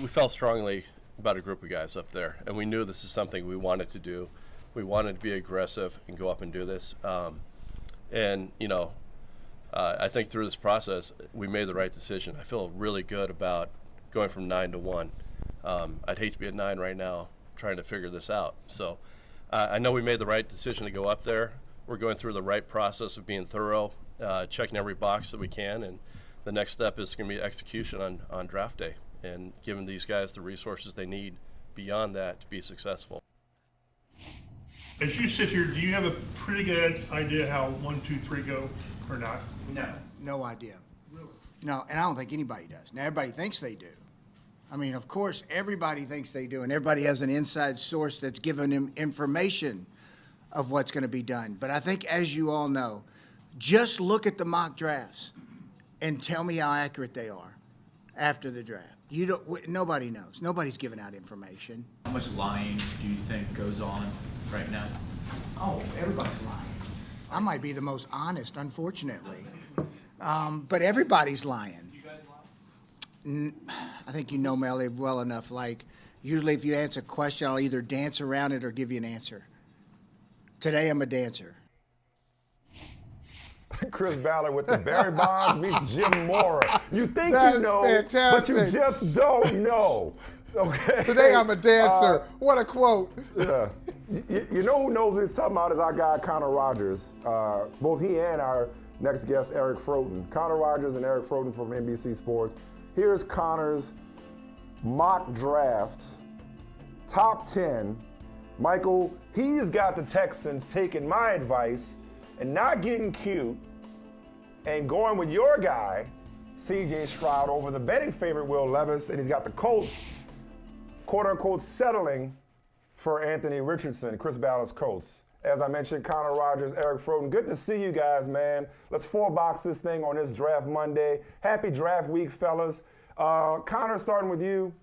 we felt strongly about a group of guys up there, and we knew this is something we wanted to do. We wanted to be aggressive and go up and do this. And, you know, I think through this process, we made the right decision. I feel really good about going from 9 to 1. I'd hate to be at 9 right now trying to figure this out. So I know we made the right decision to go up there. We're going through the right process of being thorough, checking every box that we can, and the next step is going to be execution on draft day and giving these guys the resources they need beyond that to be successful. As you sit here, do you have a pretty good idea how 1, 2, 3 go or not? No idea. Really? No, and I don't think anybody does. Now, everybody thinks they do. I mean, of course, everybody thinks they do, and everybody has an inside source that's giving them information of what's going to be done. But I think, as you all know, just look at the mock drafts and tell me how accurate they are after the draft. Nobody knows. Nobody's giving out information. How much lying do you think goes on right now? Oh, everybody's lying. I might be the most honest, unfortunately. But everybody's lying. You guys lie? I think you know Melly well enough. Like, usually if you answer a question, I'll either dance around it or give you an answer. Today, I'm a dancer. Chris Ballard with the Barry Bonds meets Jim Mora. You think That's you know, fantastic. but you just don't know. Okay. Today I'm a dancer. What a quote. Yeah. You know who knows what he's talking about is our guy Connor Rogers. Both he and our next guest, Eric Froton. Connor Rogers and Eric Froton from NBC Sports. Here's Connor's mock draft, top 10. Michael, he's got the Texans taking my advice and not getting cute and going with your guy, CJ Stroud, over the betting favorite Will Levis, and he's got the Colts, quote-unquote, settling for Anthony Richardson, Chris Ballard's Colts. As I mentioned, Connor Rogers, Eric Froton, good to see you guys, man. Let's four-box this thing on this Draft Monday. Happy draft week, fellas. Connor, starting with you.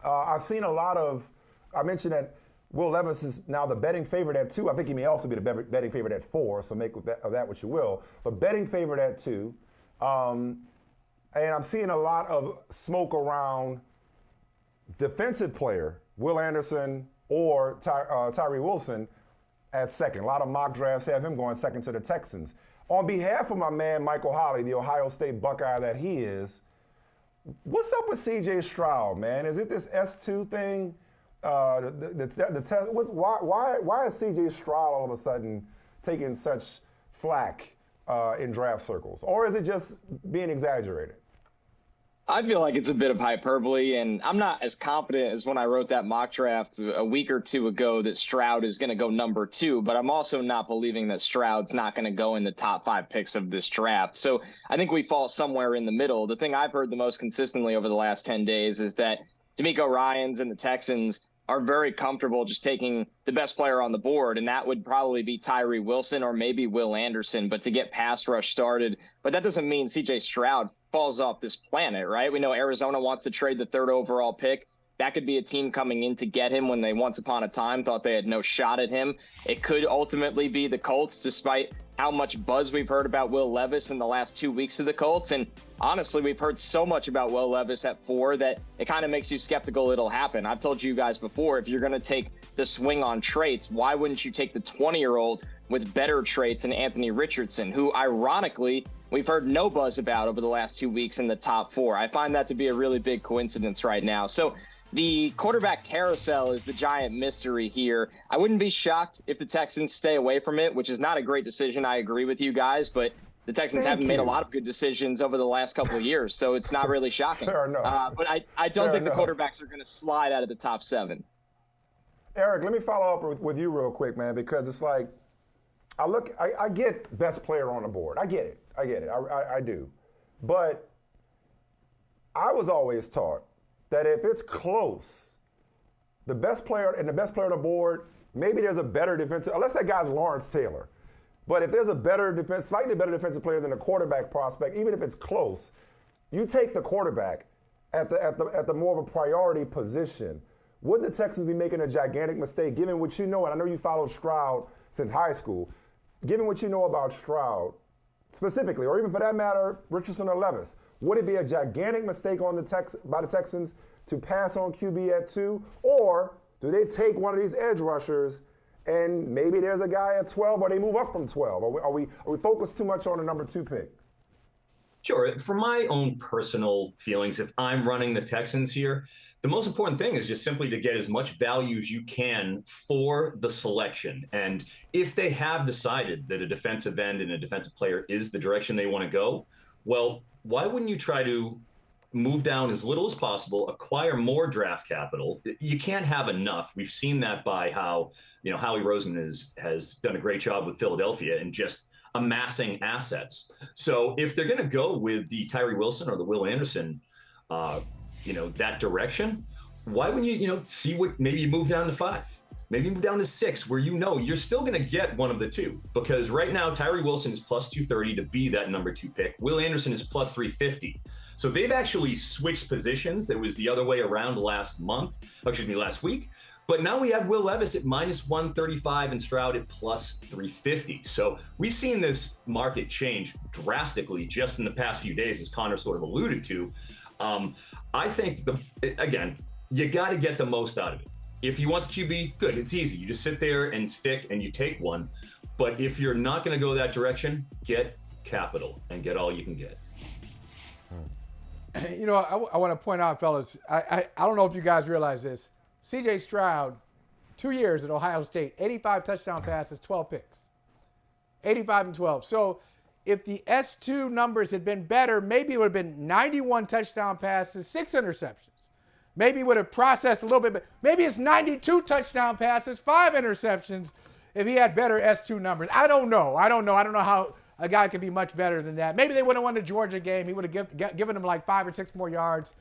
I've seen a lot of, I mentioned that Will Levis is now the betting favorite at 2. I think he may also be the betting favorite at 4, so make of that what you will. But betting favorite at 2. And I'm seeing a lot of smoke around defensive player, Will Anderson or Tyree Wilson at 2nd. A lot of mock drafts have him going 2nd to the Texans. On behalf of my man Michael Holley, the Ohio State Buckeye that he is, what's up with CJ Stroud, man? Is it this S2 thing? Why is CJ Stroud all of a sudden taking such flack in draft circles? Or is it just being exaggerated? I feel like it's a bit of hyperbole, and I'm not as confident as when I wrote that mock draft a week or two ago that Stroud is going to go number 2, but I'm also not believing that Stroud's not going to go in the top 5 picks of this draft. So I think we fall somewhere in the middle. The thing I've heard the most consistently over the last 10 days is that D'Amico Ryans and the Texans are very comfortable just taking the best player on the board, and that would probably be Tyree Wilson or maybe Will Anderson, but to get pass rush started. But that doesn't mean CJ Stroud falls off this planet, right? We know Arizona wants to trade the 3rd overall pick. That could be a team coming in to get him when they once upon a time thought they had no shot at him. It could ultimately be the Colts, despite how much buzz we've heard about Will Levis in the last 2 weeks of the Colts. And honestly, we've heard so much about Will Levis at 4 that it kind of makes you skeptical it'll happen. I've told you guys before, if you're going to take the swing on traits, why wouldn't you take the 20-year-old with better traits than Anthony Richardson, who ironically we've heard no buzz about over the last 2 weeks in the top 4. I find that to be a really big coincidence right now. So the quarterback carousel is the giant mystery here. I wouldn't be shocked if the Texans stay away from it, which is not a great decision. I agree with you guys, but the Texans haven't made a lot of good decisions over the last couple of years, so it's not really shocking. Fair enough. But I don't think the quarterbacks are going to slide out of the top 7. Eric, let me follow up with you real quick, man, because it's like, I get best player on the board. I get it. I do. But I was always taught that if it's close, the best player on the board, maybe there's a better defensive, unless that guy's Lawrence Taylor. But if there's a slightly better defensive player than the quarterback prospect, even if it's close, you take the quarterback at the more of a priority position. Wouldn't the Texans be making a gigantic mistake, given what you know, and I know you followed Stroud since high school, given what you know about Stroud, specifically, or even for that matter, Richardson or Levis, would it be a gigantic mistake on by the Texans to pass on QB at 2, or do they take one of these edge rushers and maybe there's a guy at 12, or they move up from 12? Are we focused too much on the number 2 pick? Sure. For my own personal feelings, if I'm running the Texans here, the most important thing is just simply to get as much value as you can for the selection. And if they have decided that a defensive end and a defensive player is the direction they want to go, well, why wouldn't you try to move down as little as possible, acquire more draft capital? You can't have enough. We've seen that by how, Howie Roseman has done a great job with Philadelphia and just amassing assets. So if they're going to go with the Tyree Wilson or the Will Anderson, that direction, why wouldn't you, see what, maybe you move down to 5, maybe you move down to 6, where you're still going to get one of the two. Because right now, Tyree Wilson is plus 230 to be that number 2 pick. Will Anderson is plus 350. So they've actually switched positions. It was the other way around last week. But now we have Will Levis at minus 135 and Stroud at plus 350. So we've seen this market change drastically just in the past few days, as Connor sort of alluded to. I think, you got to get the most out of it. If you want the QB, good, it's easy. You just sit there and stick and you take one. But if you're not going to go that direction, get capital and get all you can get. I want to point out, fellas, I don't know if you guys realize this. CJ Stroud, 2 years at Ohio State, 85 touchdown passes, 12 picks. 85 and 12. So if the S2 numbers had been better, maybe it would have been 91 touchdown passes, 6 interceptions. Maybe it would have processed a little bit, but maybe it's 92 touchdown passes, 5 interceptions if he had better S2 numbers. I don't know. I don't know how a guy could be much better than that. Maybe they would have won the Georgia game. He would have given him like 5 or 6 more yards,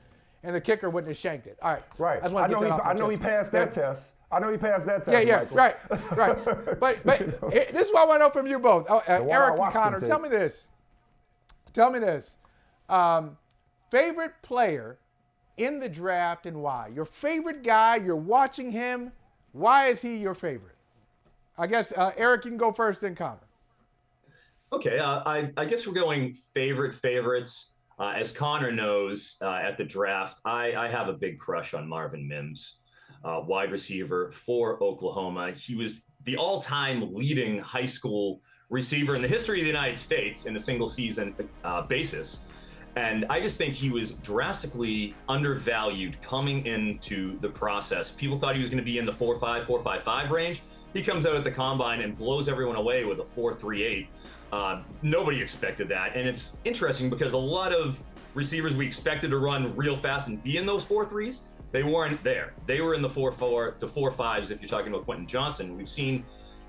and the kicker wouldn't have shanked it. All right. Right. I know he passed that test. I know he passed that test. Yeah, Michael. right. But this is what I want to know from you both. Eric and Connor, tell me this. Favorite player in the draft and why? Your favorite guy, you're watching him. Why is he your favorite? I guess, Eric, you can go first, then Connor. Okay, I guess we're going favorites. As Connor knows, at the draft, I have a big crush on Marvin Mims, wide receiver for Oklahoma. He was the all-time leading high school receiver in the history of the United States in a single season basis. And I just think he was drastically undervalued coming into the process. People thought he was going to be in the 4.5, 4.55 range. He comes out at the combine and blows everyone away with a 4.38. Nobody expected that. And it's interesting because a lot of receivers we expected to run real fast and be in those 4.3s, they weren't there. They were in the 4.4 to 4.5s if you're talking about Quentin Johnson. We've seen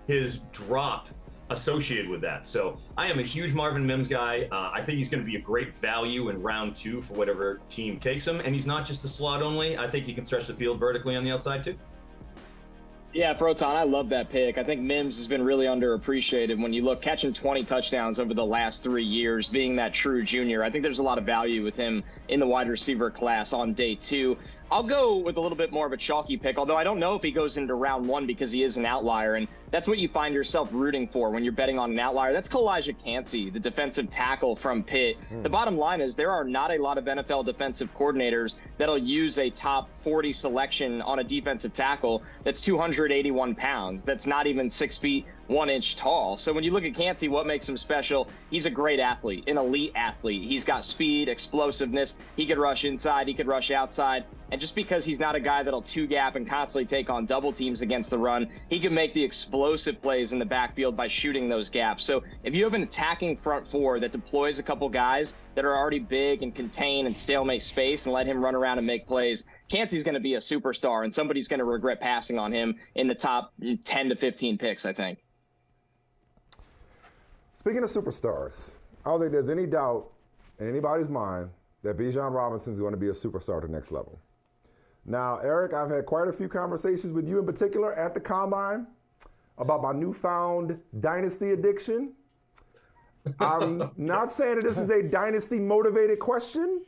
his drop associated with that. So I am a huge Marvin Mims guy. I think he's going to be a great value in round 2 for whatever team takes him. And he's not just a slot only. I think he can stretch the field vertically on the outside too. Yeah, Froton, I love that pick. I think Mims has been really underappreciated when you look, catching 20 touchdowns over the last 3 years, being that true junior. I think there's a lot of value with him in the wide receiver class on day 2. I'll go with a little bit more of a chalky pick, although I don't know if he goes into round 1 because he is an outlier, and that's what you find yourself rooting for when you're betting on an outlier. That's Kalijah Kancey, the defensive tackle from Pitt. The bottom line is there are not a lot of NFL defensive coordinators that'll use a top 40 selection on a defensive tackle that's 281 pounds. That's not even 6 feet 1 inch tall. So when you look at Kancey, what makes him special? He's a great athlete, an elite athlete. He's got speed, explosiveness. He could rush inside, he could rush outside. And just because he's not a guy that'll 2-gap and constantly take on double teams against the run, he can make the explosive plays in the backfield by shooting those gaps. So if you have an attacking front 4 that deploys a couple guys that are already big and contain and stalemate space and let him run around and make plays, Kancey's going to be a superstar, and somebody's going to regret passing on him in the top 10 to 15 picks, I think. Speaking of superstars, I don't think there's any doubt in anybody's mind that Bijan Robinson is going to be a superstar at the next level. Now, Eric, I've had quite a few conversations with you in particular at the Combine about my newfound dynasty addiction. I'm not saying that this is a dynasty-motivated question,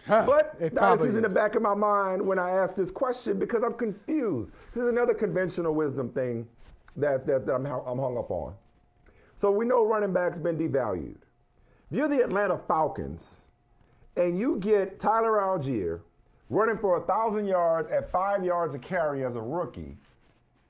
but dynasty's in the back of my mind when I ask this question because I'm confused. This is another conventional wisdom thing that I'm hung up on. So we know running back's been devalued. If you're the Atlanta Falcons and you get Tyler Algier running for 1,000 yards at 5 yards a carry as a rookie,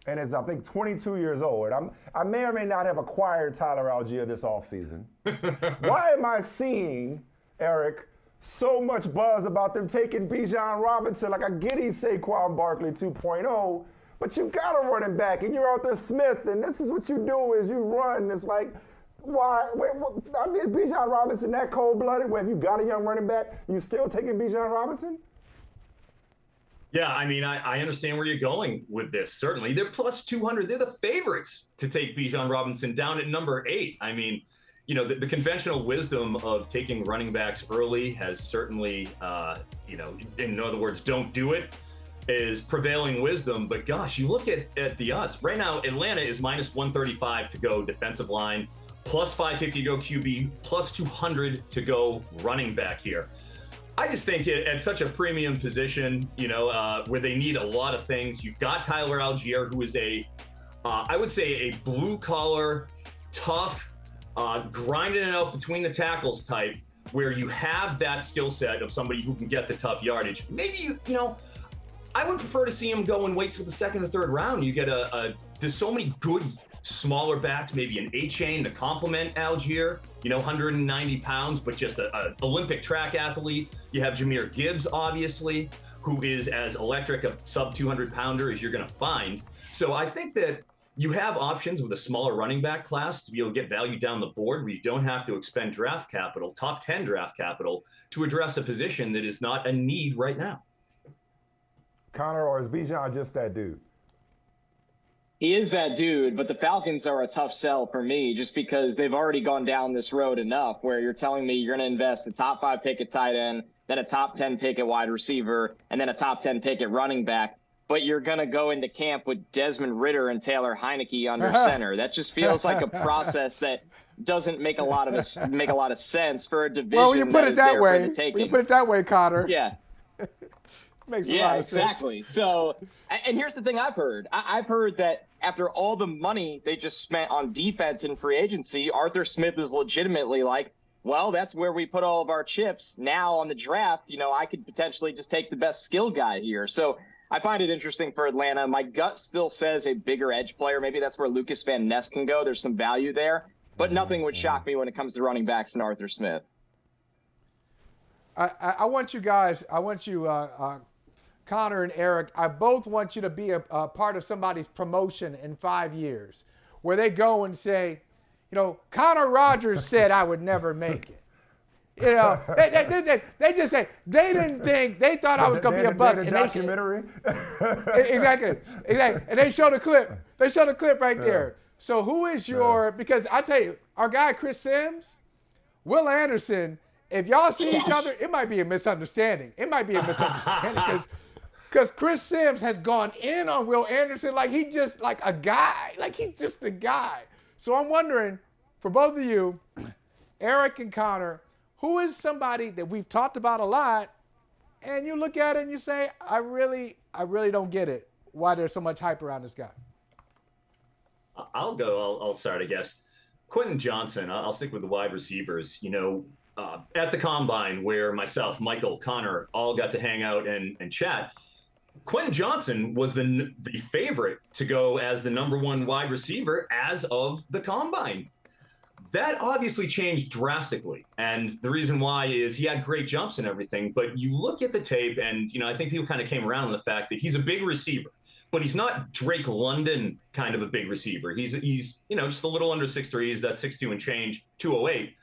and is, I think, 22 years old. I may or may not have acquired Tyler Algier this offseason. Why am I seeing, Eric, so much buzz about them taking Bijan Robinson? Like, I get he's Saquon Barkley 2.0, but you got a running back, and you're Arthur Smith, and this is what you do is you run. It's like, why? I mean, is Bijan Robinson that cold-blooded? Where if you got a young running back, you still taking Bijan Robinson? Yeah, I mean, I understand where you're going with this, certainly. They're plus 200. They're the favorites to take Bijan Robinson down at number 8. I mean, you know, the conventional wisdom of taking running backs early has certainly, you know, in other words, don't do it, is prevailing wisdom. But gosh, you look at the odds. Right now, Atlanta is minus 135 to go defensive line, plus 550 to go QB, plus 200 to go running back here. I just think at such a premium position, you know, where they need a lot of things. You've got Tyler Algier, who is I would say a blue collar, tough, grinding it out between the tackles type, where you have that skill set of somebody who can get the tough yardage. Maybe, you know, I would prefer to see him go and wait till the second or third round. You get there's so many good smaller backs, maybe an A-chain to complement Algier, you know, 190 pounds, but just an Olympic track athlete. You have Jahmyr Gibbs, obviously, who is as electric a sub 200 pounder as you're going to find. So I think that you have options with a smaller running back class to be able to get value down the board where you don't have to expend draft capital, top 10 draft capital, to address a position that is not a need right now. Connor, or is Bijan just that dude? He is that dude, but the Falcons are a tough sell for me just because they've already gone down this road enough where you're telling me you're going to invest a top 5 pick at tight end, then a top 10 pick at wide receiver, and then a top 10 pick at running back, but you're going to go into camp with Desmond Ridder and Taylor Heineke under center. That just feels like a process that doesn't make a lot of sense for a division. Well, you put it that way. You put it that way, Connor. Yeah. Makes a lot of exactly. sense. So, and here's the thing I've heard. I've heard that after all the money they just spent on defense and free agency, Arthur Smith is legitimately like, well, that's where we put all of our chips. Now on the draft, you know, I could potentially just take the best skill guy here. So I find it interesting for Atlanta. My gut still says a bigger edge player. Maybe that's where Lucas Van Ness can go. There's some value there, but nothing would shock me when it comes to running backs and Arthur Smith. I want you guys, Connor and Eric, I both want you to be a part of somebody's promotion in 5 years where they go and say, you know, Connor Rogers said I would never make it. You know, they just say, they didn't think, they thought I was going to be a bust. And documentary? Exactly. And they show the clip. They show the clip right there. So who is because I tell you, our guy Chris Sims, Will Anderson, if y'all see each other, it might be a misunderstanding. Because Chris Sims has gone in on Will Anderson like he's just like a guy. Like he's just a guy. So I'm wondering, for both of you, Eric and Connor, who is somebody that we've talked about a lot, and you look at it and you say, I really don't get it, why there's so much hype around this guy? I'll go. I'll start, I guess. Quentin Johnson, I'll stick with the wide receivers. You know, at the Combine where myself, Michael, Connor all got to hang out and chat, Quentin Johnson was the favorite to go as the #1 wide receiver as of the Combine. That obviously changed drastically. And the reason why is he had great jumps and everything. But you look at the tape and, you know, I think people kind of came around on the fact that he's a big receiver, but he's not Drake London kind of a big receiver. He's you know, just a little under 6'3". He's that 6'2" and change, 208.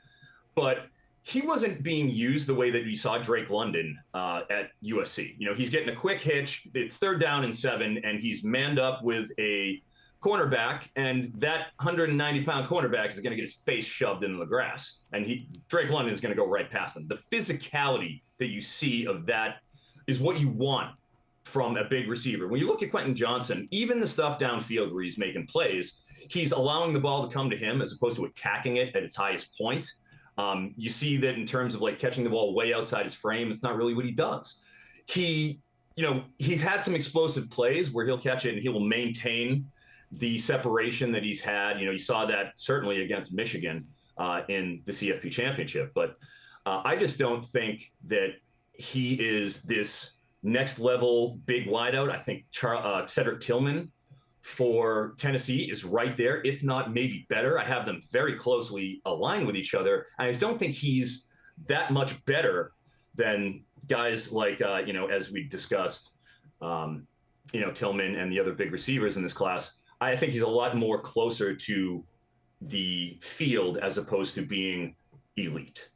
But he wasn't being used the way that you saw Drake London at USC. You know, he's getting a quick hitch. It's 3rd down and 7, and he's manned up with a cornerback, and that 190-pound cornerback is going to get his face shoved into the grass, and Drake London is going to go right past him. The physicality that you see of that is what you want from a big receiver. When you look at Quentin Johnson, even the stuff downfield where he's making plays, he's allowing the ball to come to him as opposed to attacking it at its highest point. You see that in terms of like catching the ball way outside his frame, it's not really what he does. He's had some explosive plays where he'll catch it and he will maintain the separation that he's had. You saw that certainly against Michigan in the CFP championship, but I just don't think that he is this next level big wideout. I think Cedric Tillman for Tennessee is right there, if not maybe better. I have them very closely aligned with each other. I don't think he's that much better than guys like, as we discussed, Tillman and the other big receivers in this class. I think he's a lot more closer to the field as opposed to being elite.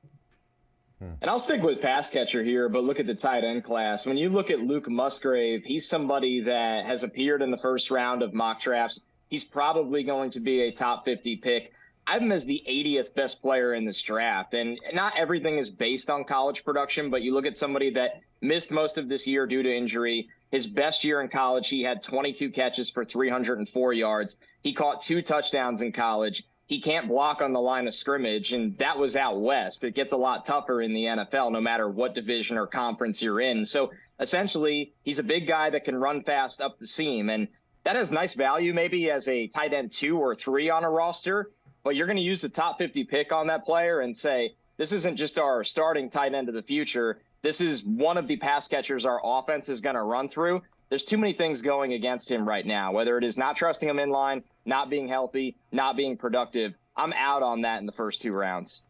And I'll stick with pass catcher here, but look at the tight end class. When you look at Luke Musgrave, he's somebody that has appeared in the first round of mock drafts. He's probably going to be a top 50 pick. I have him as the 80th best player in this draft. And not everything is based on college production, but you look at somebody that missed most of this year due to injury. His best year in college, he had 22 catches for 304 yards. He caught 2 touchdowns in college. He can't block on the line of scrimmage, and that was out west. It gets a lot tougher in the NFL, no matter what division or conference you're in. So essentially, he's a big guy that can run fast up the seam, and that has nice value maybe as a tight end 2 or 3 on a roster, but you're going to use the top 50 pick on that player and say, this isn't just our starting tight end of the future. This is one of the pass catchers our offense is going to run through. There's too many things going against him right now, whether it is not trusting him in line, not being healthy, not being productive. I'm out on that in the first 2 rounds.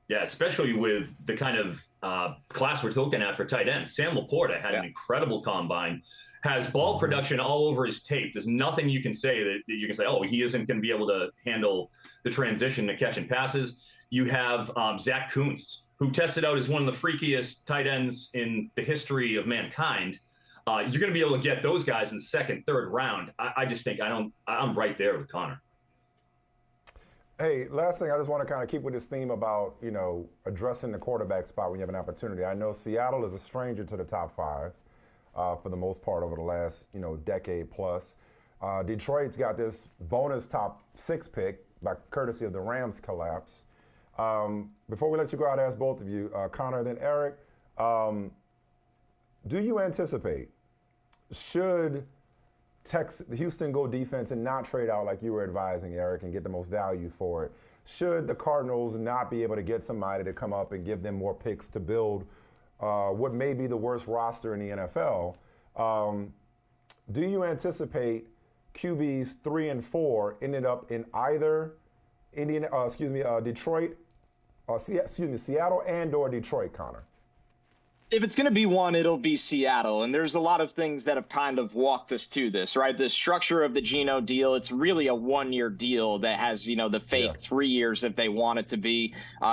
Yeah, especially with the kind of class we're looking at for tight ends. Sam Laporta had an incredible combine, has ball production all over his tape. There's nothing you can say that you can say, oh, he isn't going to be able to handle the transition to catching passes. You have Zach Kuntz, who tested out as one of the freakiest tight ends in the history of mankind. You're going to be able to get those guys in the 2nd, 3rd round. I just think I'm right there with Connor. Hey, last thing, I just want to kind of keep with this theme about, addressing the quarterback spot when you have an opportunity. I know Seattle is a stranger to the top 5 for the most part over the last, decade plus. Detroit's got this bonus top 6 pick by courtesy of the Rams collapse. Before we let you go, I'd ask both of you, Connor and then Eric, do you anticipate, should Houston go defense and not trade out like you were advising, Eric, and get the most value for it? Should the Cardinals not be able to get somebody to come up and give them more picks to build what may be the worst roster in the NFL? Do you anticipate QBs 3 and 4 ended up in either Detroit, Seattle and/or Detroit, Connor? If it's going to be one, it'll be Seattle. And there's a lot of things that have kind of walked us to this, right? The structure of the Geno deal, it's really a 1-year deal that has, the fake 3 years if they want it to be.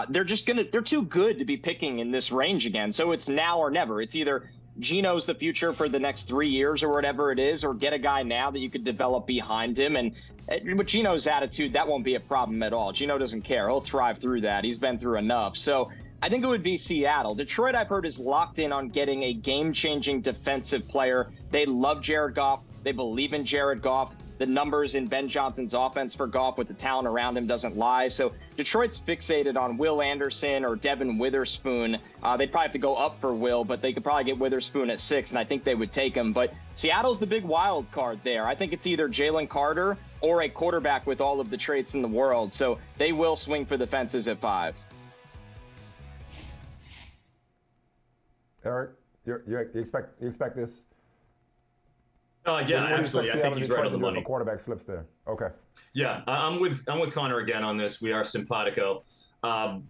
They're too good to be picking in this range again. So it's now or never. It's either Geno's the future for the next 3 years or whatever it is, or get a guy now that you could develop behind him. And with Geno's attitude, that won't be a problem at all. Geno doesn't care. He'll thrive through that. He's been through enough. So I think it would be Seattle. Detroit, I've heard, is locked in on getting a game-changing defensive player. They love Jared Goff. They believe in Jared Goff. The numbers in Ben Johnson's offense for Goff with the talent around him doesn't lie. So Detroit's fixated on Will Anderson or Devin Witherspoon. They'd probably have to go up for Will, but they could probably get Witherspoon at 6, and I think they would take him. But Seattle's the big wild card there. I think it's either Jalen Carter or a quarterback with all of the traits in the world. So they will swing for the fences at 5. Eric, you expect this? Yeah, absolutely. I think he's right on the money. Quarterback slips there. Okay. Yeah, I'm with Connor again on this. We are simpatico, and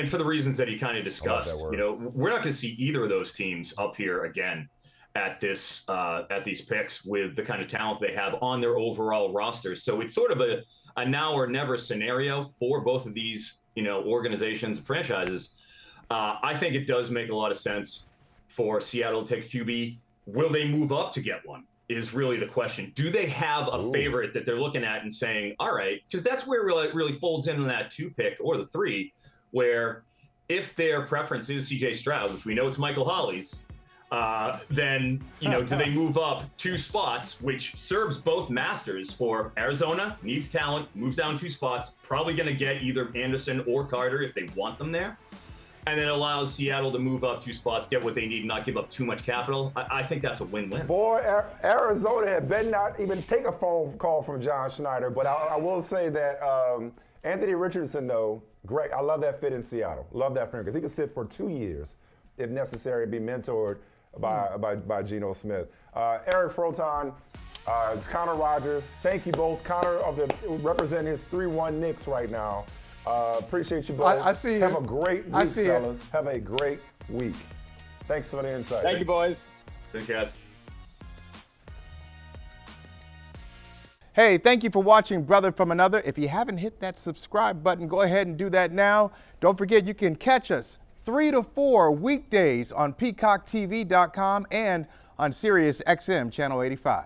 for the reasons that he kind of discussed. We're not going to see either of those teams up here again at these picks with the kind of talent they have on their overall rosters. So it's sort of a now or never scenario for both of these organizations and franchises. I think it does make a lot of sense for Seattle to take a QB. Will they move up to get one is really the question. Do they have a favorite that they're looking at and saying, all right, because that's where it really folds in on that 2 pick or the 3, where if their preference is CJ Stroud, which we know it's Michael Holly's, then, do they move up 2 spots, which serves both masters for Arizona, needs talent, moves down 2 spots, probably going to get either Anderson or Carter if they want them there. and then allows Seattle to move up 2 spots, get what they need, and not give up too much capital. I think that's a win-win. Boy, Arizona had better not even take a phone call from John Schneider, but I will say that Anthony Richardson, though, great. I love that fit in Seattle. Love that for him because he could sit for 2 years if necessary, be mentored by Geno Smith. Eric Froton, Connor Rogers, thank you both. Connor representing his 3-1 Knicks right now. Appreciate you both. I see you. Have a great week, I see fellas. Have a great week. Thanks for the insight. Thank you, boys. Thanks, guys. Hey, thank you for watching Brother from Another. If you haven't hit that subscribe button, go ahead and do that now. Don't forget you can catch us 3 to 4 weekdays on PeacockTV.com and on Sirius XM Channel 85.